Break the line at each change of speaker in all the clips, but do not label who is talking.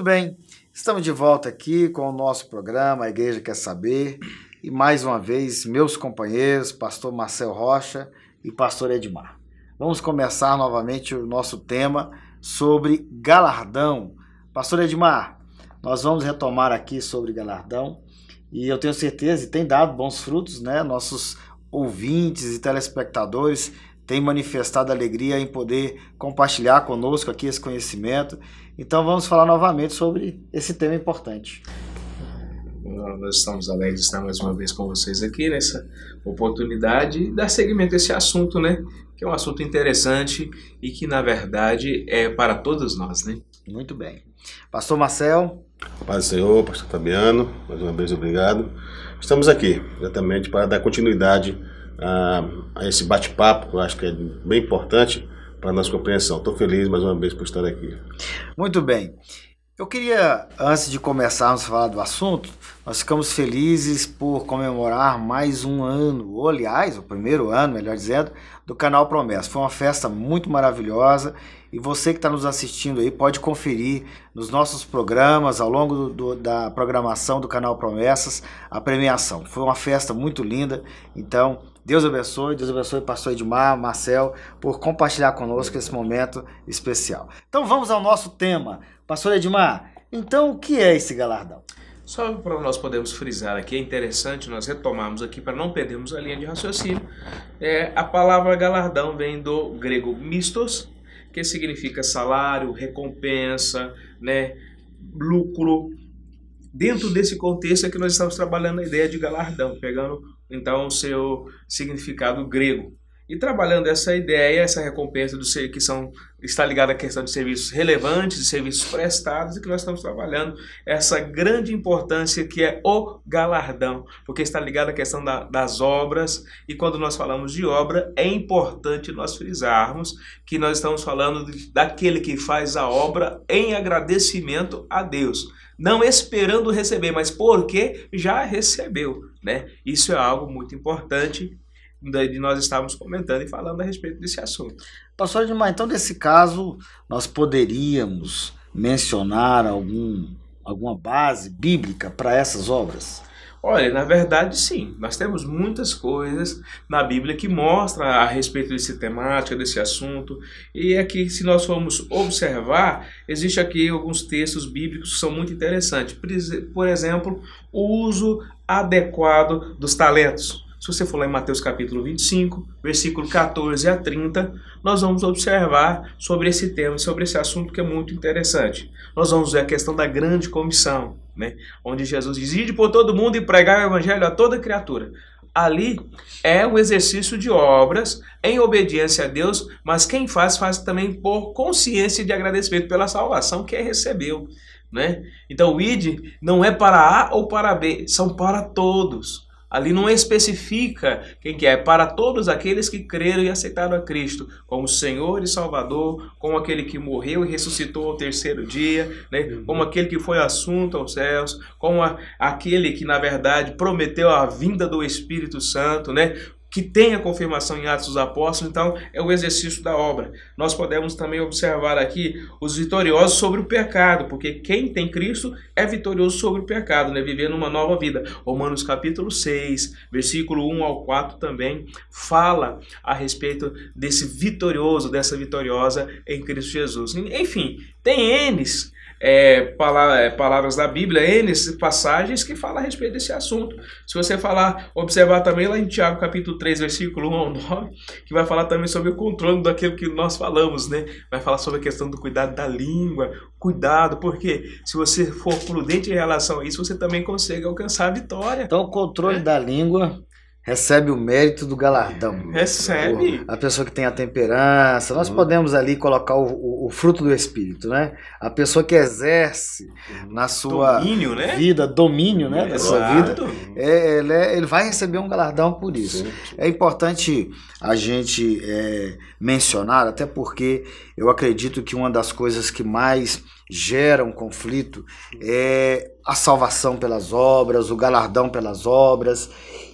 bem, estamos de volta aqui com o nosso programa A Igreja Quer Saber e mais uma vez meus companheiros, pastor Marcel Rocha e pastor Edmar. Vamos começar novamente o nosso tema sobre galardão. Pastor Edmar, nós vamos retomar aqui sobre galardão e eu tenho certeza e tem dado bons frutos, né? Nossos ouvintes e telespectadores têm manifestado alegria em poder compartilhar conosco aqui esse conhecimento. Então vamos falar novamente sobre esse tema importante.
Nós estamos alegres de estar mais uma vez com vocês aqui nessa oportunidade de dar seguimento a esse assunto, né? Que é um assunto interessante e que, na verdade, é para todos nós, né?
Muito bem. Pastor Marcel.
Paz do Senhor, pastor Fabiano, mais uma vez obrigado. Estamos aqui exatamente para dar continuidade a esse bate-papo, que eu acho que é bem importante para a nossa compreensão. Estou feliz mais uma vez por estar aqui.
Muito bem. Eu queria, antes de começarmos a falar do assunto, nós ficamos felizes por comemorar mais um ano, ou aliás, o primeiro ano, melhor dizendo, do canal Promessa. Foi uma festa muito maravilhosa e você que está nos assistindo aí pode conferir nos nossos programas, ao longo da programação do canal Promessas, a premiação. Foi uma festa muito linda, então Deus abençoe pastor Edmar, Marcel, por compartilhar conosco esse momento especial. Então vamos ao nosso tema. Pastor Edmar, então o que é esse galardão?
Só para nós podermos frisar aqui, é interessante nós retomarmos aqui para não perdermos a linha de raciocínio. A palavra galardão vem do grego mistos, que significa salário, recompensa, né, lucro. Dentro desse contexto é que nós estamos trabalhando a ideia de galardão, pegando então o seu significado grego. E trabalhando essa ideia, essa recompensa que está ligada à questão de serviços relevantes, de serviços prestados, e que nós estamos trabalhando essa grande importância que é o galardão, porque está ligada à questão das obras, e quando nós falamos de obra, é importante nós frisarmos que nós estamos falando daquele que faz a obra em agradecimento a Deus. Não esperando receber, mas porque já recebeu, né? Isso é algo muito importante de nós estarmos comentando e falando a respeito desse assunto.
Pastor Edmar, então nesse caso nós poderíamos mencionar alguma base bíblica para essas obras?
Olha, na verdade sim, nós temos muitas coisas na Bíblia que mostram a respeito desse temática, desse assunto, e aqui se nós formos observar, existe aqui alguns textos bíblicos que são muito interessantes. Por exemplo, o uso adequado dos talentos. Se você for lá em Mateus capítulo 25, versículo 14 a 30, nós vamos observar sobre esse tema, sobre esse assunto que é muito interessante. Nós vamos ver a questão da grande comissão, né? Onde Jesus diz: ide por todo mundo e pregar o evangelho a toda criatura. Ali é um exercício de obras em obediência a Deus, mas quem faz também por consciência de agradecimento pela salvação que recebeu, né? Então o ide não é para A ou para B, são para todos. Ali não especifica quem que é, para todos aqueles que creram e aceitaram a Cristo como Senhor e Salvador, como aquele que morreu e ressuscitou ao terceiro dia, né? Como aquele que foi assunto aos céus, como aquele que na verdade prometeu a vinda do Espírito Santo, né? Que tem a confirmação em Atos dos Apóstolos. Então é o exercício da obra. Nós podemos também observar aqui os vitoriosos sobre o pecado, porque quem tem Cristo é vitorioso sobre o pecado, né? Vivendo uma nova vida. Romanos capítulo 6, versículo 1 ao 4 também fala a respeito desse vitorioso, dessa vitoriosa em Cristo Jesus. Enfim, tem N's palavras da Bíblia, N passagens que falam a respeito desse assunto. Se você observar também lá em Tiago capítulo 3, versículo 1 ao 9, que vai falar também sobre o controle daquilo que nós falamos, né? Vai falar sobre a questão do cuidado da língua, cuidado, porque se você for prudente em relação a isso, você também consegue alcançar a vitória.
Então o controle da língua recebe o mérito do galardão.
Recebe.
A pessoa que tem a temperança, nós podemos ali colocar o fruto do Espírito, né? A pessoa que exerce na sua
domínio, né?
vida, domínio, né? Da sua vida, ele vai receber um galardão por isso.
Sim.
É importante a gente mencionar, até porque eu acredito que uma das coisas que mais gera um conflito é a salvação pelas obras, o galardão pelas obras.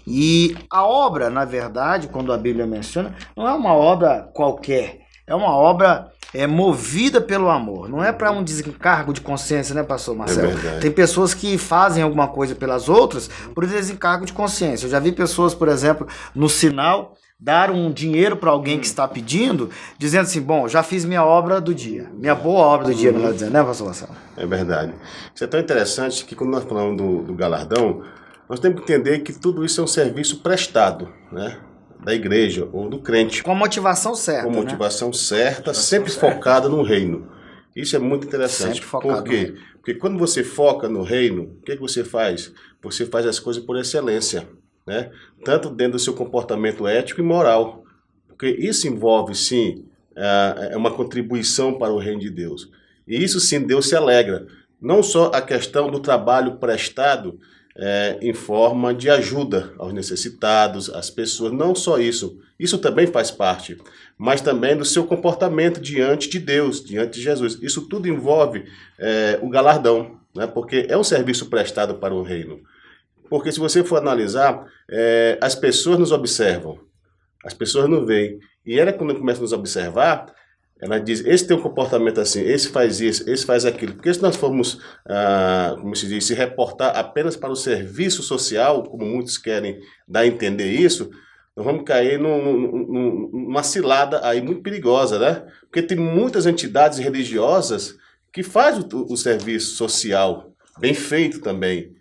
E a obra, na verdade, quando a Bíblia menciona, não é uma obra qualquer, é uma obra é movida pelo amor. Não é para um desencargo de consciência, né, pastor Marcelo?
verdade.
Tem pessoas que fazem alguma coisa pelas outras por desencargo de consciência. Eu já vi pessoas, por exemplo, no sinal, dar um dinheiro para alguém que está pedindo, dizendo assim, bom, já fiz minha obra do dia, minha boa obra do dia, melhor dizendo, né, pastor Marcelo?
É verdade. Isso é tão interessante que quando nós falamos do galardão, nós temos que entender que tudo isso é um serviço prestado, né, da igreja ou do crente.
Com a motivação certa,
Com motivação certa, sempre focada no reino. Isso é muito interessante.
Sempre focado
Por quê? Porque quando você foca no reino, o que você faz? Você faz as coisas por excelência, né? Tanto dentro do seu comportamento ético e moral. Porque isso envolve, sim, uma contribuição para o reino de Deus. E isso, sim, Deus se alegra. Não só a questão do trabalho prestado em forma de ajuda aos necessitados, às pessoas, não só isso. Isso também faz parte, mas também do seu comportamento diante de Deus, diante de Jesus. Isso tudo envolve o galardão, né? Porque é um serviço prestado para o reino. Porque se você for analisar, as pessoas nos observam, as pessoas nos veem. E ela, quando começa a nos observar, ela diz, esse tem um comportamento assim, esse faz isso, esse faz aquilo. Porque se nós formos, como se diz, se reportar apenas para o serviço social, como muitos querem dar a entender isso, nós vamos cair numa cilada aí muito perigosa, né? Porque tem muitas entidades religiosas que fazem o serviço social, bem feito também,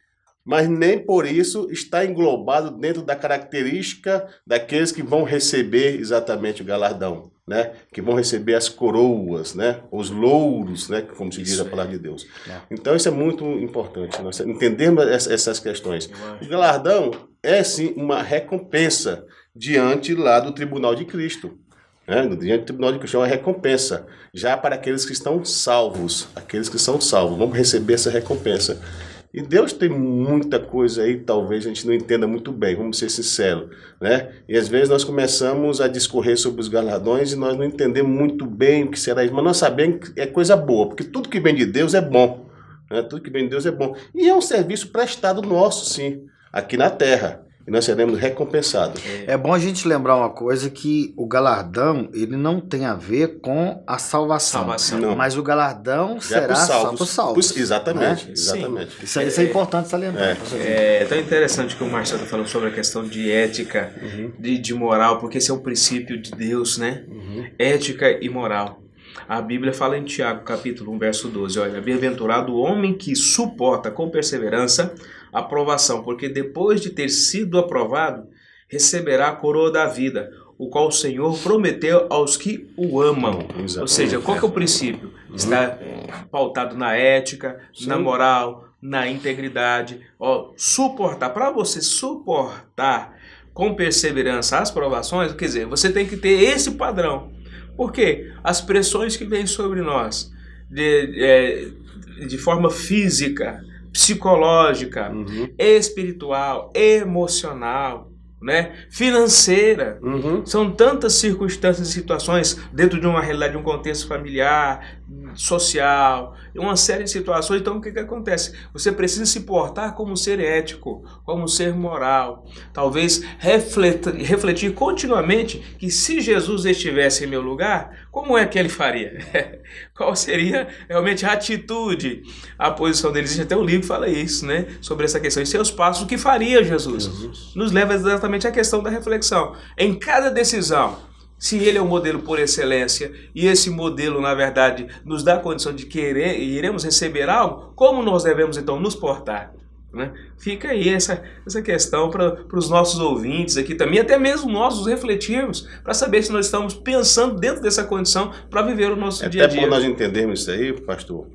mas nem por isso está englobado dentro da característica daqueles que vão receber exatamente o galardão, né? Que vão receber as coroas, né? Os louros, né? Como se diz a palavra de Deus. Então isso é muito importante, nós entendemos essas questões. O galardão é sim uma recompensa diante lá do tribunal de Cristo. Diante do tribunal de Cristo é uma recompensa, já para aqueles que estão salvos, vamos receber essa recompensa. E Deus tem muita coisa aí, talvez a gente não entenda muito bem, vamos ser sinceros, né? E às vezes nós começamos a discorrer sobre os galardões e nós não entendemos muito bem o que será isso, mas nós sabemos que é coisa boa, porque tudo que vem de Deus é bom, né? Tudo que vem de Deus é bom. E é um serviço prestado nosso, sim, aqui na terra. E nós seremos recompensados.
É bom a gente lembrar uma coisa, que o galardão, ele não tem a ver com a salvação.
Não.
Mas o galardão será só para os salvos.
Exatamente,
né?
exatamente.
Isso é importante salientar.
É tão interessante que o Marcelo está falando sobre a questão de ética, de moral, porque esse é um princípio de Deus, né? Ética e moral. A Bíblia fala em Tiago, capítulo 1, verso 12, olha, bem-aventurado o homem que suporta com perseverança a aprovação, porque depois de ter sido aprovado, receberá a coroa da vida, o qual o Senhor prometeu aos que o amam.
Exatamente.
Ou seja, qual que é o princípio? Está pautado na ética, na moral, na integridade. Suportar, para você suportar com perseverança as provações, quer dizer, você tem que ter esse padrão. Por quê? As pressões que vêm sobre nós, de forma física, psicológica, espiritual, emocional, né? Financeira. São tantas circunstâncias e situações dentro de uma realidade, de um contexto familiar, social, uma série de situações. Então o que acontece? Você precisa se portar como um ser ético, como um ser moral. Talvez refletir continuamente que se Jesus estivesse em meu lugar, como é que ele faria? Qual seria realmente a atitude, a posição dele? Existe até um livro que fala isso, né? Sobre essa questão. Em seus passos, o que faria Jesus? Nos leva exatamente à questão da reflexão. Em cada decisão, se ele é o modelo por excelência e esse modelo, na verdade, nos dá a condição de querer e iremos receber algo, como nós devemos, então, nos portar? Né? Fica aí essa questão para os nossos ouvintes aqui também, até mesmo nós nos refletirmos, para saber se nós estamos pensando dentro dessa condição para viver o nosso dia a dia.
Até bom nós entendermos isso aí, pastor.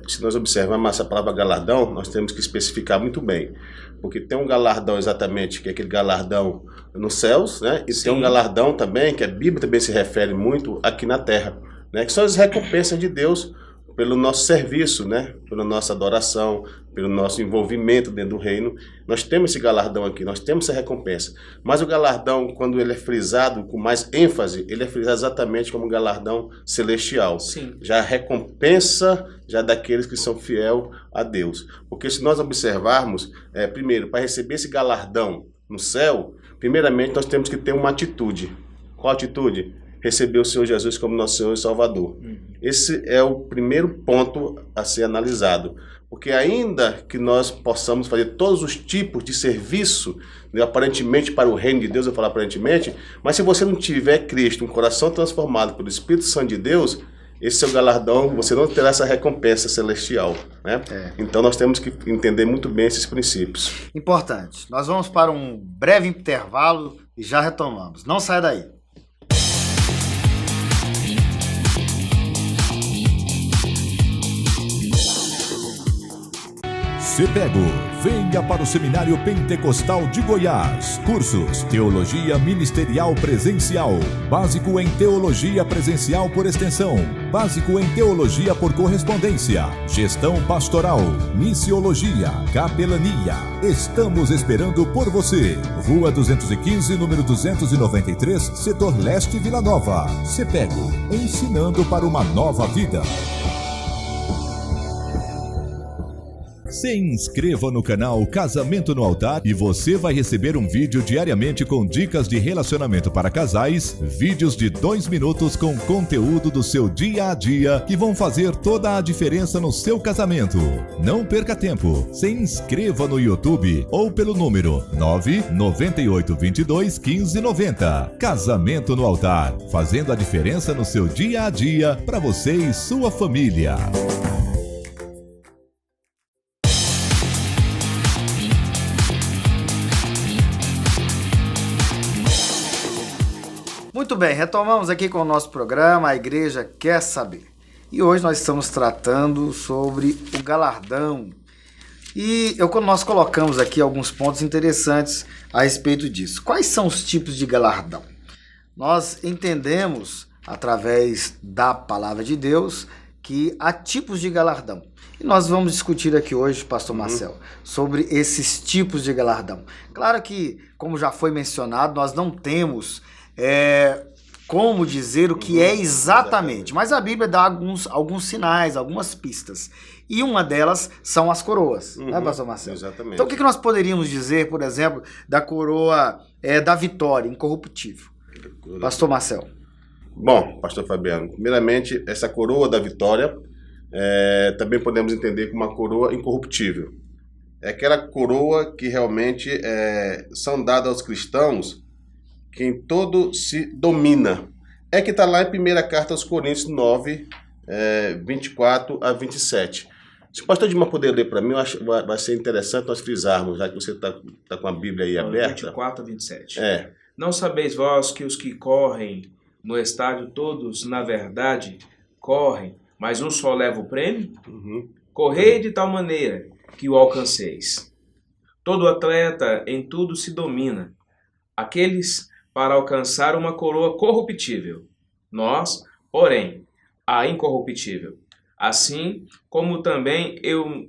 Se nós observarmos essa palavra galardão, nós temos que especificar muito bem. Porque tem um galardão exatamente, que é aquele galardão nos céus, né? E tem um galardão também, que a Bíblia também se refere muito aqui na terra, né? Que são as recompensas de Deus pelo nosso serviço, né? Pela nossa adoração, pelo nosso envolvimento dentro do reino. Nós temos esse galardão aqui, nós temos essa recompensa. Mas o galardão, quando ele é frisado com mais ênfase, ele é frisado exatamente como um galardão celestial.
Sim.
Já a recompensa já daqueles que são fiéis a Deus. Porque se nós observarmos, primeiro, para receber esse galardão no céu, primeiramente nós temos que ter uma atitude. Qual atitude? receber o Senhor Jesus como nosso Senhor e Salvador. Esse é o primeiro ponto a ser analisado. Porque ainda que nós possamos fazer todos os tipos de serviço, né, aparentemente para o reino de Deus, eu falo aparentemente, mas se você não tiver Cristo, um coração transformado pelo Espírito Santo de Deus, esse seu galardão, você não terá essa recompensa celestial, né? Então nós temos que entender muito bem esses princípios.
Importante. Nós vamos para um breve intervalo e já retomamos. Não saia daí.
CEPEGO, venha para o Seminário Pentecostal de Goiás. Cursos: Teologia Ministerial Presencial, Básico em Teologia Presencial por Extensão, Básico em Teologia por Correspondência, Gestão Pastoral, Missiologia, Capelania. Estamos esperando por você. Rua 215, número 293, Setor Leste, Vila Nova. CEPEGO, ensinando para uma nova vida. Se inscreva no canal Casamento no Altar e você vai receber um vídeo diariamente com dicas de relacionamento para casais, vídeos de 2 minutos com conteúdo do seu dia a dia que vão fazer toda a diferença no seu casamento. Não perca tempo, se inscreva no YouTube ou pelo número 998221590. Casamento no Altar, fazendo a diferença no seu dia a dia para você e sua família.
Muito bem, retomamos aqui com o nosso programa A Igreja Quer Saber. E hoje nós estamos tratando sobre o galardão. E nós colocamos aqui alguns pontos interessantes a respeito disso. Quais são os tipos de galardão? Nós entendemos, através da palavra de Deus, que há tipos de galardão. E nós vamos discutir aqui hoje, pastor Marcel, sobre esses tipos de galardão. Claro que, como já foi mencionado, nós não temos como dizer o que é exatamente, mas a Bíblia dá alguns sinais, algumas pistas. E uma delas são as coroas, né, pastor Marcelo?
Exatamente.
Então o que nós poderíamos dizer, por exemplo, da coroa da vitória, incorruptível? Pastor Marcelo.
Bom, pastor Fabiano, primeiramente, essa coroa da vitória também podemos entender como uma coroa incorruptível. É aquela coroa que realmente são dadas aos cristãos que em todo se domina. É que está lá em 1ª Carta aos Coríntios 9, 24 a 27. Se o pastor Dilma puder ler para mim, eu acho que vai ser interessante nós frisarmos, já que você está com a Bíblia aí aberta.
24 a 27.
Não
sabeis vós que os que correm no estádio todos, na verdade, correm, mas um só leva o prêmio? Correi de tal maneira que o alcanceis. Todo atleta em tudo se domina. Aqueles para alcançar uma coroa corruptível. Nós, porém, a incorruptível. Assim como também eu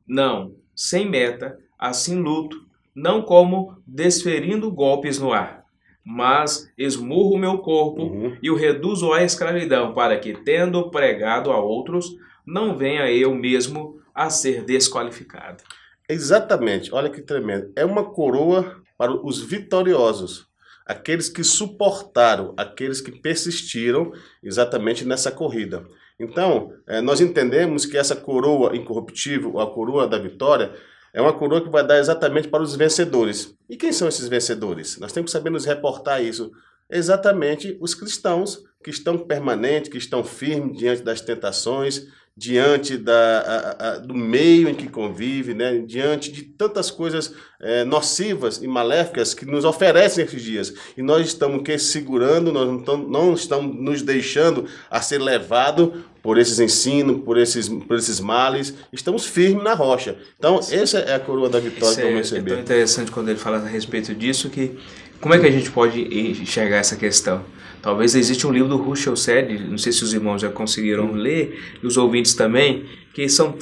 não, sem meta, assim luto, não como desferindo golpes no ar, mas esmurro o meu corpo e o reduzo à escravidão, para que, tendo pregado a outros, não venha eu mesmo a ser desqualificado.
Exatamente, olha que tremendo. É uma coroa para os vitoriosos, aqueles que suportaram, aqueles que persistiram exatamente nessa corrida. Então, nós entendemos que essa coroa incorruptível, a coroa da vitória, é uma coroa que vai dar exatamente para os vencedores. E quem são esses vencedores? Nós temos que saber nos reportar isso. Exatamente os cristãos que estão permanentes, que estão firmes diante das tentações, diante do meio em que convive, né? Diante de tantas coisas nocivas e maléficas que nos oferecem esses dias. E nós estamos segurando, nós não estamos nos deixando a ser levado por esses ensinos, por esses males. Estamos firmes na rocha. Então, essa é a coroa da vitória que vamos receber.
É tão interessante quando ele fala a respeito disso, que como é que a gente pode enxergar essa questão? Talvez exista um livro do Russell Shedd, não sei se os irmãos já conseguiram ler, e os ouvintes também, que são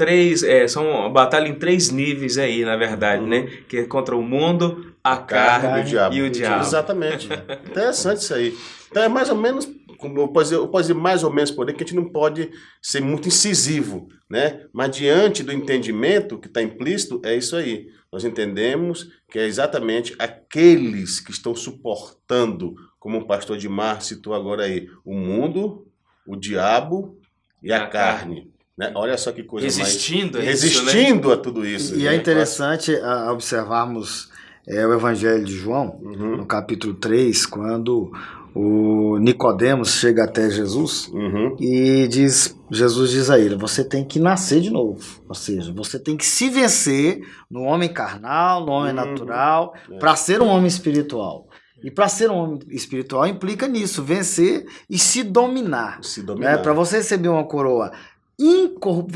são uma batalha em 3 níveis aí, na verdade, né? Que é contra o mundo, a carne e o diabo.
Exatamente. Interessante isso aí. Então é mais ou menos eu posso dizer mais ou menos por aí, que a gente não pode ser muito incisivo, né? Mas diante do entendimento que está implícito, é isso aí. Nós entendemos que é exatamente aqueles que estão suportando, como o pastor Edmar citou agora aí, o mundo, o diabo e a carne. Né? Olha só que coisa
resistindo
mais...
a isso,
resistindo, né? A tudo isso.
E é interessante observarmos o Evangelho de João, no capítulo 3, quando o Nicodemos chega até Jesus e Jesus diz a ele, você tem que nascer de novo, ou seja, você tem que se vencer no homem carnal, no homem natural, para ser um homem espiritual. E para ser um homem espiritual implica nisso, vencer e se dominar. Né? Para você receber uma coroa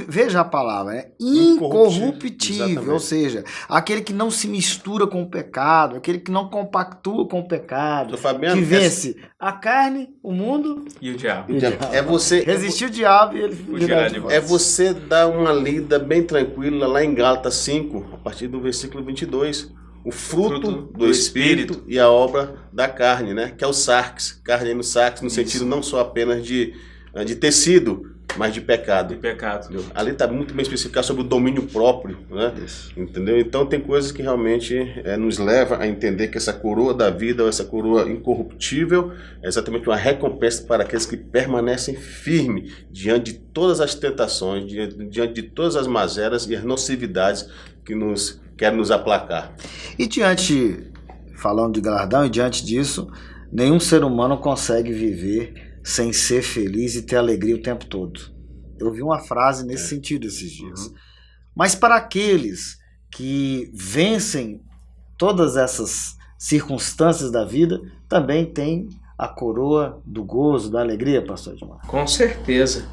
veja a palavra, né? Incorruptível, ou seja, aquele que não se mistura com o pecado, aquele que não compactua com o pecado, que vence a carne, o mundo
e o diabo.
É você
resistir o diabo e ele fugirá de vós.
É você dar uma lida bem tranquila lá em Gálatas 5, a partir do versículo 22. O fruto do Espírito e a obra da carne, né? Que é o sarx, carne no sarx, no sentido não só apenas de tecido, mas de pecado.
Entendeu?
Ali está muito bem especificado sobre o domínio próprio, né? Entendeu? Então tem coisas que realmente nos levam a entender que essa coroa da vida, ou essa coroa incorruptível, é exatamente uma recompensa para aqueles que permanecem firmes diante de todas as tentações, diante de todas as mazelas e as nocividades que querem nos aplacar.
E falando de galardão, e diante disso, nenhum ser humano consegue viver sem ser feliz e ter alegria o tempo todo. Eu vi uma frase nesse sentido esses dias. Mas para aqueles que vencem todas essas circunstâncias da vida, também tem a coroa do gozo, da alegria, pastor Edmar.
Com certeza.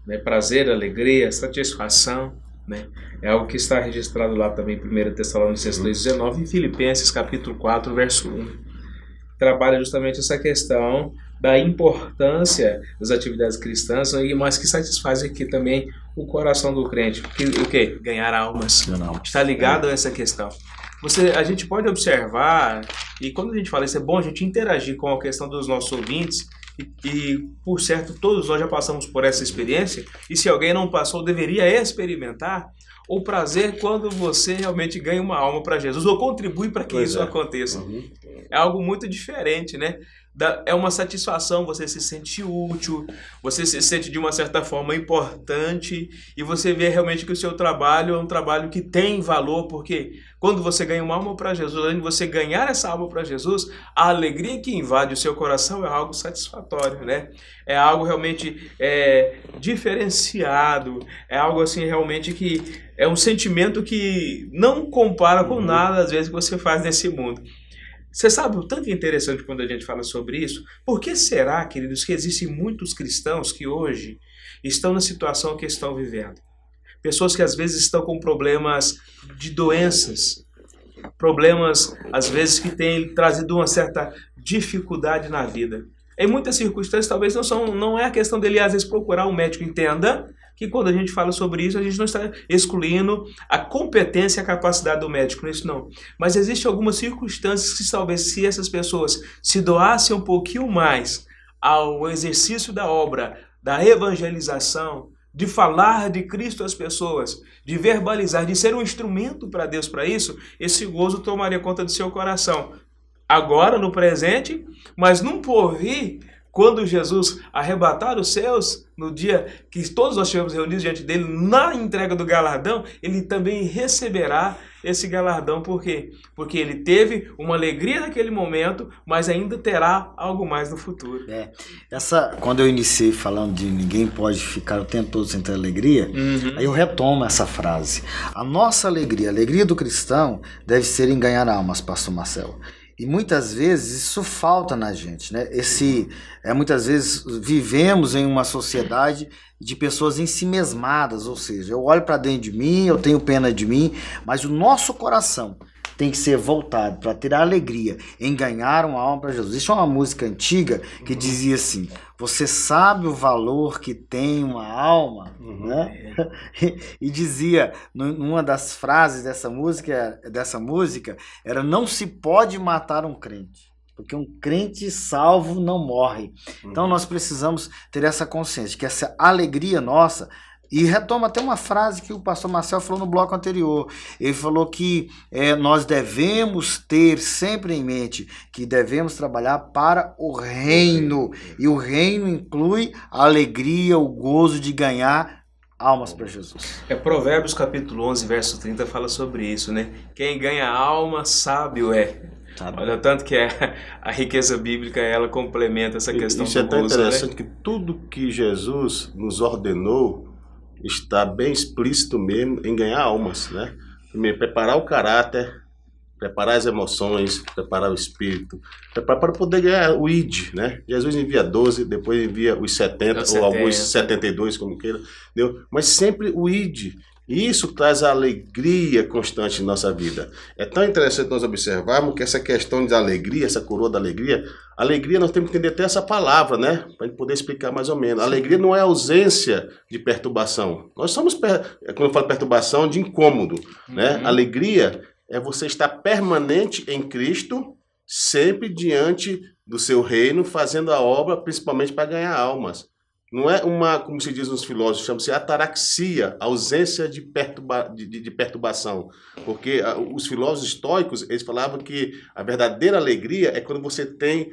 Né? Prazer, alegria, satisfação. Né? É algo que está registrado lá também em 1 Tessalonicenses 2,19 e Filipenses capítulo 4, verso 1. Trabalha justamente essa questão da importância das atividades cristãs, mas que satisfaz aqui também o coração do crente. O quê? Ganhar almas. Está ligado a essa questão. A gente pode observar, e quando a gente fala isso, é bom a gente interagir com a questão dos nossos ouvintes, e por certo, todos nós já passamos por essa experiência, e se alguém não passou, deveria experimentar o prazer quando você realmente ganha uma alma para Jesus, ou contribui para que isso aconteça. É algo muito diferente, né? É uma satisfação, você se sente útil, você se sente de uma certa forma importante, e você vê realmente que o seu trabalho é um trabalho que tem valor, porque quando você ganha uma alma para Jesus, além de você ganhar essa alma para Jesus, a alegria que invade o seu coração é algo satisfatório, né? É algo realmente diferenciado, é algo assim realmente que é um sentimento que não compara com nada às vezes que você faz nesse mundo. Você sabe o tanto interessante quando a gente fala sobre isso? Por que será, queridos, que existem muitos cristãos que hoje estão na situação que estão vivendo? Pessoas que às vezes estão com problemas de doenças, problemas às vezes que têm trazido uma certa dificuldade na vida. Em muitas circunstâncias talvez não é a questão dele às vezes procurar um médico. Entenda que quando a gente fala sobre isso, a gente não está excluindo a competência e a capacidade do médico, isso não. Mas existem algumas circunstâncias que talvez se essas pessoas se doassem um pouquinho mais ao exercício da obra, da evangelização, de falar de Cristo às pessoas, de verbalizar, de ser um instrumento para Deus para isso, esse gozo tomaria conta do seu coração. Agora, no presente, mas num porvir, quando Jesus arrebatar os céus, no dia que todos nós estivemos reunidos diante dele, na entrega do galardão, ele também receberá esse galardão. Por quê? Porque ele teve uma alegria naquele momento, mas ainda terá algo mais no futuro.
Quando eu iniciei falando de ninguém pode ficar o tempo todo sem ter alegria, aí eu retomo essa frase. A nossa alegria, a alegria do cristão, deve ser em ganhar almas, pastor Marcelo. E muitas vezes isso falta na gente, né? Muitas vezes vivemos em uma sociedade de pessoas ensimesmadas, ou seja, eu olho para dentro de mim, eu tenho pena de mim, mas o nosso coração tem que ser voltado para ter a alegria em ganhar uma alma para Jesus. Isso é uma música antiga que dizia assim: você sabe o valor que tem uma alma? Né? E dizia, numa das frases dessa música era: não se pode matar um crente. Porque um crente salvo não morre. Então nós precisamos ter essa consciência, que essa alegria nossa, e retoma até uma frase que o pastor Marcel falou no bloco anterior. Ele falou que nós devemos ter sempre em mente que devemos trabalhar para o reino. E o reino inclui a alegria, o gozo de ganhar almas para Jesus.
Provérbios capítulo 11, verso 30 fala sobre isso, né? Quem ganha alma, sábio é. Olha, tanto que a riqueza bíblica, ela complementa essa questão
do gozo. Isso é tão interessante,
né?
Que tudo que Jesus nos ordenou está bem explícito mesmo em ganhar almas, né? Primeiro, preparar o caráter, preparar as emoções, preparar o espírito, preparar para poder ganhar o ID, né? Jesus envia 12, depois envia os 70, ou alguns 72, como queira, entendeu? Mas sempre o ID. E isso traz a alegria constante em nossa vida. É tão interessante nós observarmos que essa questão da alegria, essa coroa da alegria, nós temos que entender até essa palavra, né? Para a gente poder explicar mais ou menos. A alegria não é ausência de perturbação. Nós somos, quando eu falo perturbação, de incômodo, né? Alegria é você estar permanente em Cristo, sempre diante do seu reino, fazendo a obra, principalmente para ganhar almas. Não é uma, como se diz nos filósofos, chama-se ataraxia, ausência de perturbação. Porque os filósofos estoicos, eles falavam que a verdadeira alegria é quando você tem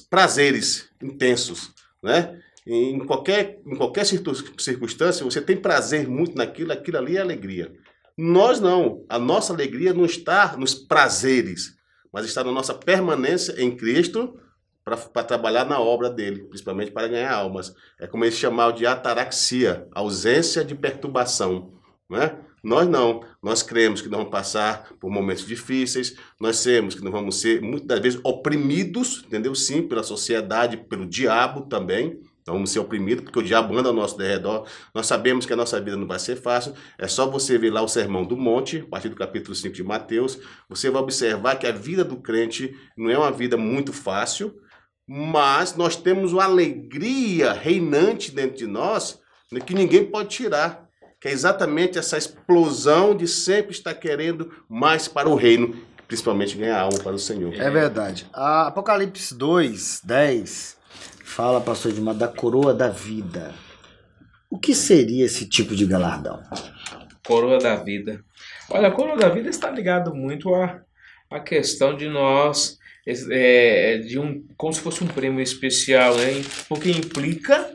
prazeres intensos, né? Em qualquer circunstância, você tem prazer muito naquilo, aquilo ali é alegria. Nós não. A nossa alegria não está nos prazeres, mas está na nossa permanência em Cristo, para trabalhar na obra dele, principalmente para ganhar almas. É como eles chamavam de ataraxia, ausência de perturbação, né? Nós não. Nós cremos que não vamos passar por momentos difíceis, nós cremos que não vamos ser, muitas das vezes, oprimidos, entendeu? Sim, pela sociedade, pelo diabo também. Então vamos ser oprimidos, porque o diabo anda ao nosso redor. Nós sabemos que a nossa vida não vai ser fácil. É só você ver lá o Sermão do Monte, a partir do capítulo 5 de Mateus. Você vai observar que a vida do crente não é uma vida muito fácil, mas nós temos uma alegria reinante dentro de nós, né, que ninguém pode tirar. Que é exatamente essa explosão de sempre estar querendo mais para o reino, principalmente ganhar alma para o Senhor.
É verdade. A Apocalipse 2, 10, fala, pastor Edmar, da coroa da vida. O que seria esse tipo de galardão?
Coroa da vida. Olha, a coroa da vida está ligado muito à questão de nós, como se fosse um prêmio especial, né? Porque implica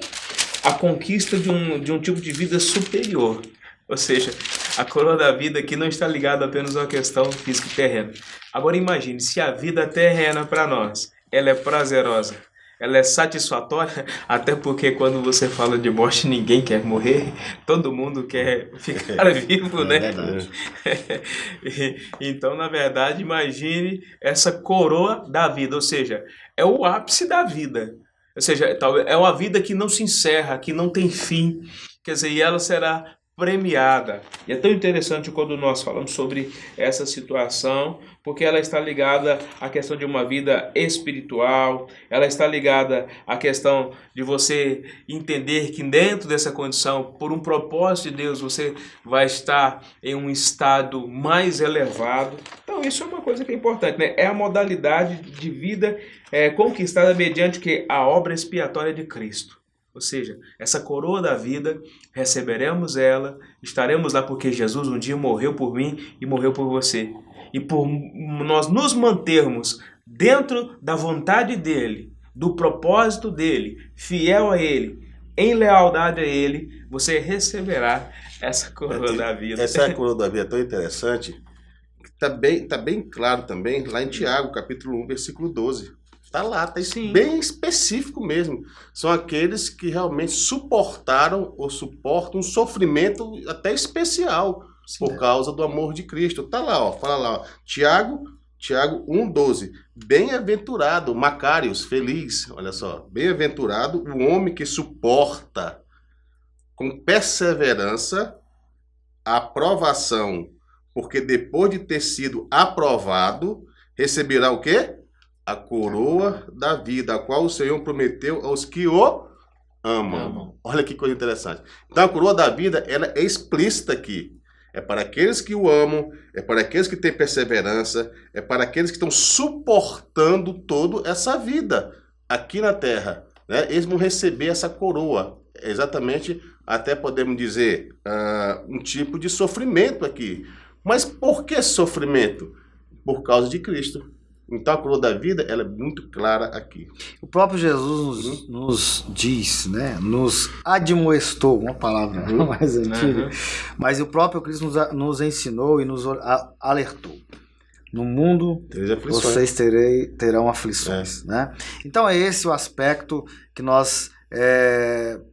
a conquista de um tipo de vida superior. Ou seja, a coroa da vida aqui não está ligada apenas a uma questão física e terrena. Agora imagine, se a vida terrena para nós, ela é prazerosa, ela é satisfatória, até porque quando você fala de morte, ninguém quer morrer, todo mundo quer ficar vivo, né? Então, na verdade, imagine essa coroa da vida, ou seja, é o ápice da vida. Ou seja, é uma vida que não se encerra, que não tem fim, quer dizer, e ela será premiada. E é tão interessante quando nós falamos sobre essa situação, porque ela está ligada à questão de uma vida espiritual, ela está ligada à questão de você entender que dentro dessa condição, por um propósito de Deus, você vai estar em um estado mais elevado. Então isso é uma coisa que é importante, né? É a modalidade de vida conquistada mediante que a obra expiatória de Cristo. Ou seja, essa coroa da vida, receberemos ela, estaremos lá porque Jesus um dia morreu por mim e morreu por você. E por nós nos mantermos dentro da vontade dele, do propósito dele, fiel a ele, em lealdade a ele, você receberá essa coroa da vida.
Essa coroa da vida é tão interessante, que está bem claro também, lá em Tiago, capítulo 1, versículo 12. Está lá, está bem específico mesmo. São aqueles que realmente suportaram ou suportam um sofrimento até especial por causa do amor de Cristo. Está lá, fala lá, ó. Tiago 1,12. Bem-aventurado, Macários, feliz, olha só. Bem-aventurado o homem que suporta com perseverança a aprovação, porque depois de ter sido aprovado, receberá o quê? A coroa da vida, a qual o Senhor prometeu aos que o amam. Olha que coisa interessante. Então a coroa da vida, ela é explícita aqui. É para aqueles que o amam, é para aqueles que têm perseverança, é para aqueles que estão suportando toda essa vida aqui na terra, né? Eles vão receber essa coroa, exatamente, até podemos dizer, um tipo de sofrimento aqui. Mas por que sofrimento? Por causa de Cristo. Então a coroa da vida, ela é muito clara aqui.
O próprio Jesus nos diz, né? Nos admoestou, uma palavra mais antiga, mas o próprio Cristo nos ensinou e nos alertou. No mundo vocês terão aflições. Né? Então é esse o aspecto que nós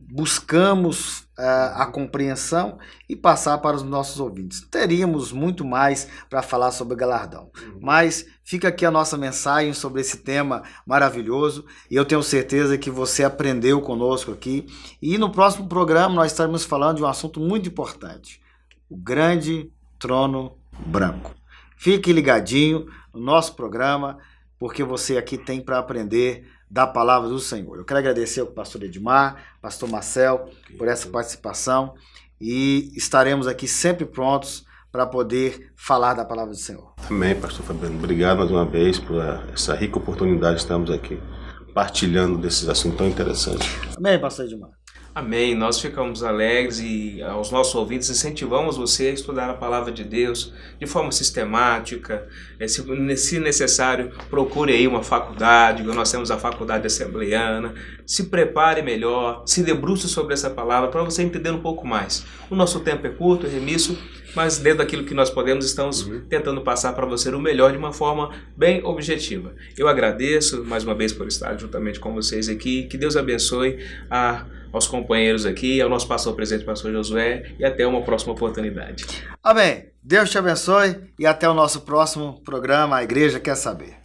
buscamos a compreensão e passar para os nossos ouvintes. Teríamos muito mais para falar sobre galardão, mas fica aqui a nossa mensagem sobre esse tema maravilhoso e eu tenho certeza que você aprendeu conosco aqui. E no próximo programa nós estaremos falando de um assunto muito importante, o grande trono branco. Fique ligadinho no nosso programa, porque você aqui tem para aprender da palavra do Senhor. Eu quero agradecer ao pastor Edmar, pastor Marcel, por essa participação e estaremos aqui sempre prontos para poder falar da palavra do Senhor.
Amém, pastor Fabiano. Obrigado mais uma vez por essa rica oportunidade de estarmos aqui partilhando desses assuntos tão interessantes.
Amém, pastor Edmar.
Amém. Nós ficamos alegres e aos nossos ouvintes incentivamos você a estudar a palavra de Deus de forma sistemática. Se necessário, procure aí uma faculdade. Nós temos a faculdade assembleiana. Se prepare melhor, se debruce sobre essa palavra para você entender um pouco mais. O nosso tempo é curto, é remisso, mas dentro daquilo que nós podemos, estamos tentando passar para você o melhor de uma forma bem objetiva. Eu agradeço mais uma vez por estar juntamente com vocês aqui. Que Deus abençoe aos companheiros aqui, ao nosso pastor presente, pastor Josué, e até uma próxima oportunidade.
Amém. Deus te abençoe e até o nosso próximo programa, A Igreja Quer Saber.